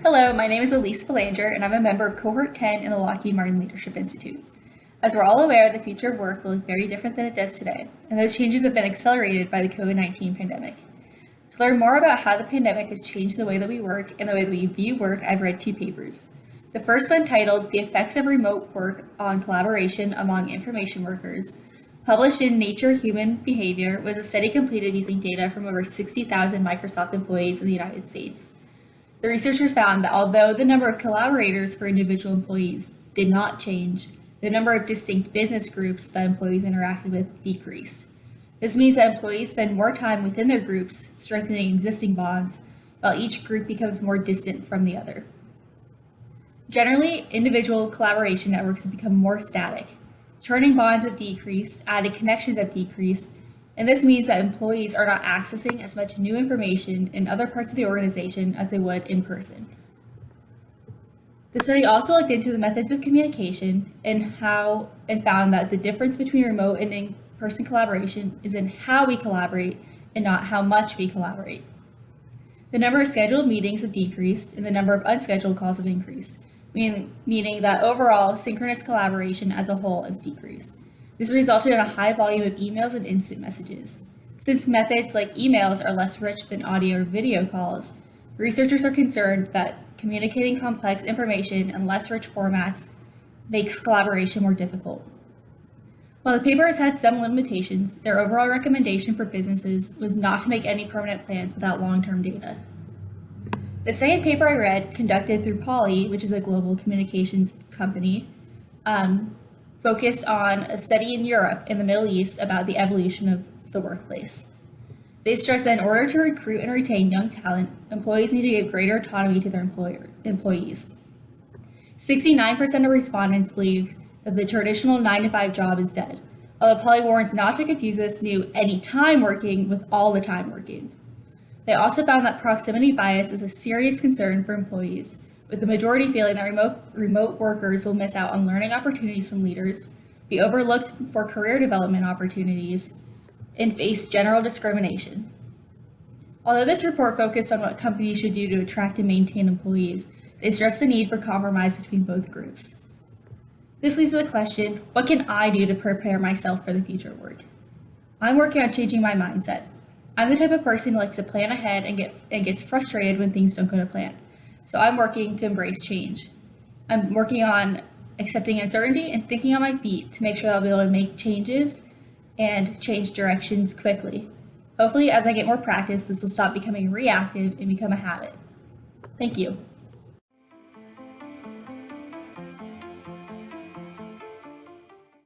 Hello, my name is Elise Belanger, and I'm a member of Cohort X in the Lockheed Martin Leadership Institute. As we're all aware, the future of work will look very different than it does today, and those changes have been accelerated by the COVID-19 pandemic. To learn more about how the pandemic has changed the way that we work and the way that we view work, I've read two papers. The first one, titled "The Effects of Remote Work on Collaboration Among Information Workers," published in Nature Human Behavior, was a study completed using data from over 60,000 Microsoft employees in the United States. The researchers found that although the number of collaborators for individual employees did not change, the number of distinct business groups that employees interacted with decreased. This means that employees spend more time within their groups, strengthening existing bonds, while each group becomes more distant from the other. Generally, individual collaboration networks have become more static. Churning bonds have decreased, added connections have decreased, and this means that employees are not accessing as much new information in other parts of the organization as they would in person. The study also looked into the methods of communication and found that the difference between remote and in-person collaboration is in how we collaborate and not how much we collaborate. The number of scheduled meetings have decreased and the number of unscheduled calls have increased, meaning that overall synchronous collaboration as a whole has decreased. This resulted in a high volume of emails and instant messages. Since methods like emails are less rich than audio or video calls, researchers are concerned that communicating complex information in less rich formats makes collaboration more difficult. While the paper has had some limitations, their overall recommendation for businesses was not to make any permanent plans without long-term data. The second paper I read, conducted through Poly, which is a global communications company, focused on a study in Europe and the Middle East about the evolution of the workplace. They stress that in order to recruit and retain young talent, employees need to give greater autonomy to their employees. 69% of respondents believe that the traditional 9-to-5 job is dead, although Poly warns not to confuse this new anytime working with all the time working. They also found that proximity bias is a serious concern for employees, with the majority feeling that remote workers will miss out on learning opportunities from leaders, be overlooked for career development opportunities, and face general discrimination. Although this report focused on what companies should do to attract and maintain employees, they stressed the need for compromise between both groups. This leads to the question, what can I do to prepare myself for the future of work? I'm working on changing my mindset. I'm the type of person who likes to plan ahead and gets frustrated when things don't go to plan. So I'm working to embrace change. I'm working on accepting uncertainty and thinking on my feet to make sure that I'll be able to make changes and change directions quickly. Hopefully, as I get more practice, this will stop becoming reactive and become a habit. Thank you.